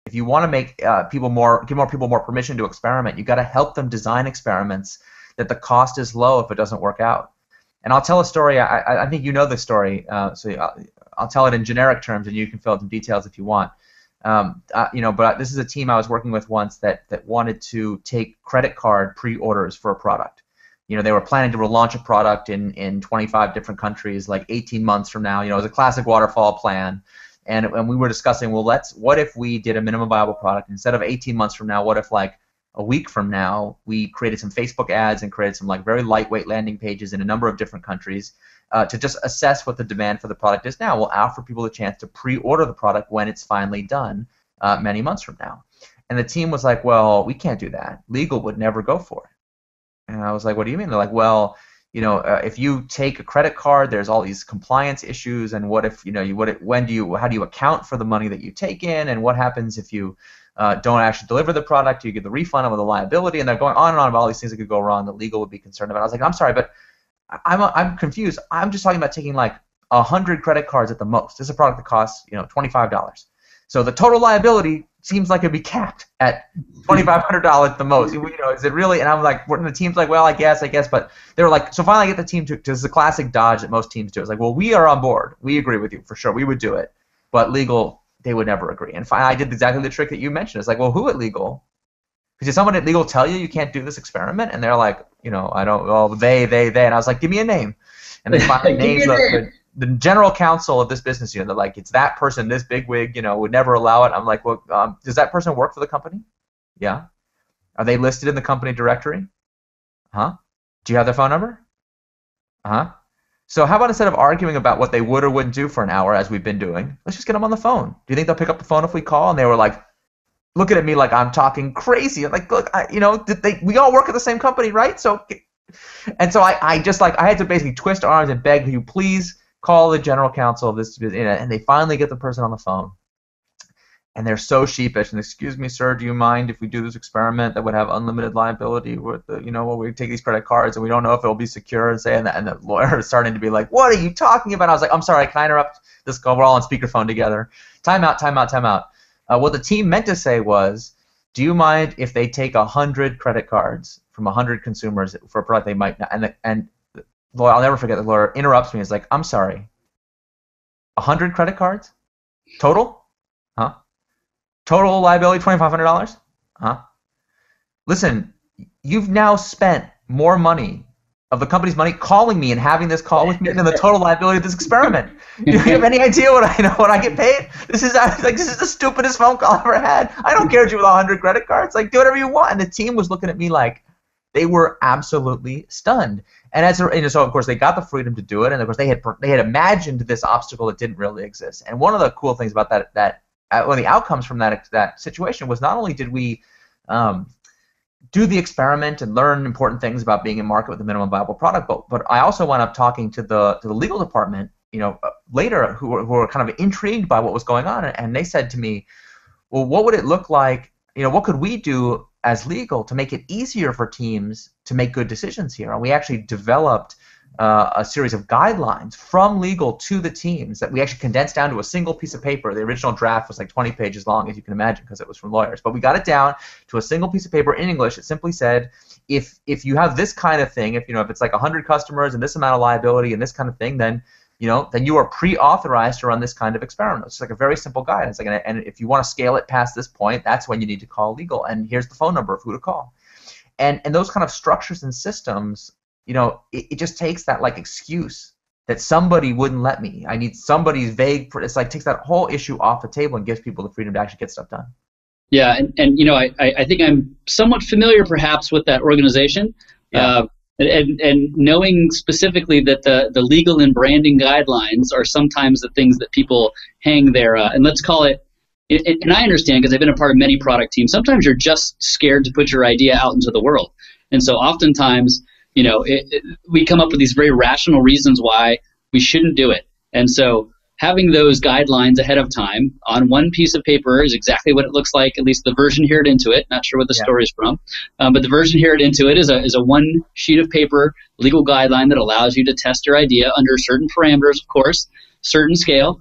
if you want to make give more people more permission to experiment, you got to help them design experiments that the cost is low if it doesn't work out. And I'll tell a story. I think you know this story, so I'll tell it in generic terms, and you can fill out some details if you want. But this is a team I was working with once that wanted to take credit card pre-orders for a product. They were planning to launch a product in 25 different countries, like 18 months from now. It was a classic waterfall plan. And we were discussing, well, what if we did a minimum viable product instead of 18 months from now? What if like a week from now we created some Facebook ads and created some like very lightweight landing pages in a number of different countries to just assess what the demand for the product is now. We'll offer people the chance to pre-order the product when it's finally done many months from now. And the team was like, well, we can't do that. Legal would never go for it. And I was like, what do you mean? They're like, well, if you take a credit card, there's all these compliance issues, and what if, how do you account for the money that you take in, and what happens if you don't actually deliver the product? Do you get the refund of the liability? And they're going on and on about all these things that could go wrong that legal would be concerned about. I was like, I'm sorry, but I'm confused. I'm just talking about taking like 100 credit cards at the most. This is a product that costs, $25. So the total liability seems like it'd be capped at $2,500 at the most. Is it really? And I'm like, the team's like, well, I guess. But they were like, so finally I get the team to, this is a classic dodge that most teams do. It's like, well, we are on board. We agree with you for sure. We would do it. But legal, they would never agree. And finally I did exactly the trick that you mentioned. It's like, well, who at legal? Because did someone at legal tell you can't do this experiment? And they're like, I don't, well, they. And I was like, give me a name. And they finally named the general counsel of this business unit. They're like, it's that person, this bigwig, would never allow it. I'm like, well, does that person work for the company? Yeah. Are they listed in the company directory? Huh? Do you have their phone number? Huh? So how about instead of arguing about what they would or wouldn't do for an hour, as we've been doing, let's just get them on the phone. Do you think they'll pick up the phone if we call? And they were like, looking at me like I'm talking crazy. I'm like, look, we all work at the same company, right? So, and so I had to basically twist arms and beg you, please call the general counsel of this, and they finally get the person on the phone. And they're so sheepish. And excuse me, sir, do you mind if we do this experiment that would have unlimited liability with we take these credit cards and we don't know if it'll be secure and the lawyer is starting to be like, what are you talking about? I was like, I'm sorry, can I interrupt this call? We're all on speakerphone together. Time out. What the team meant to say was, do you mind if they take 100 credit cards from 100 consumers for a product they might not? And the lawyer, I'll never forget, the lawyer interrupts me. It's like, I'm sorry, 100 credit cards? Total? Huh? Total liability, $2,500? Huh? Listen, you've now spent more money of the company's money calling me and having this call with me than the total liability of this experiment. Do you have any idea what I get paid? This is the stupidest phone call I've ever had. I don't care if you with 100 credit cards. Like, do whatever you want. And the team was looking at me like they were absolutely stunned. And so of course they got the freedom to do it, and of course they had imagined this obstacle that didn't really exist. And one of the cool things about that one of the outcomes from that situation was not only did we do the experiment and learn important things about being in market with a minimum viable product, but I also wound up talking to the legal department, later, who were kind of intrigued by what was going on, and they said to me, well, what would it look like? What could we do as legal to make it easier for teams to make good decisions here? And we actually developed a series of guidelines from legal to the teams that we actually condensed down to a single piece of paper. The original draft was like 20 pages long, as you can imagine, because it was from lawyers. But we got it down to a single piece of paper in English. It simply said, if you have this kind of thing, if it's like 100 customers and this amount of liability and this kind of thing, then you are pre-authorized to run this kind of experiment. It's like a very simple guide. It's like, and if you want to scale it past this point, that's when you need to call legal. And here's the phone number of who to call. And those kind of structures and systems, it just takes that like excuse that somebody wouldn't let me. I need somebody's vague. It's like takes that whole issue off the table and gives people the freedom to actually get stuff done. Yeah, and I think I'm somewhat familiar perhaps with that organization. Yeah. And knowing specifically that the legal and branding guidelines are sometimes the things that people hang their and let's call it. And I understand because I've been a part of many product teams. Sometimes you're just scared to put your idea out into the world, and so oftentimes, we come up with these very rational reasons why we shouldn't do it. And so having those guidelines ahead of time on one piece of paper is exactly what it looks like, at least the version here at Intuit. Not sure what the story is from, but the version here at Intuit is a one sheet of paper legal guideline that allows you to test your idea under certain parameters, of course, certain scale.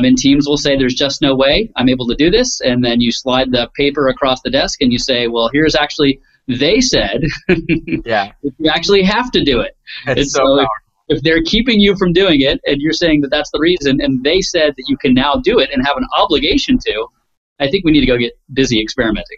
And teams will say, there's just no way I'm able to do this. And then you slide the paper across the desk and you say, well, here's actually, they said, Yeah. you actually have to do it. It's And so powerful. if they're keeping you from doing it and you're saying that that's the reason, and they said that you can now do it and have an obligation to, I think we need to go get busy experimenting.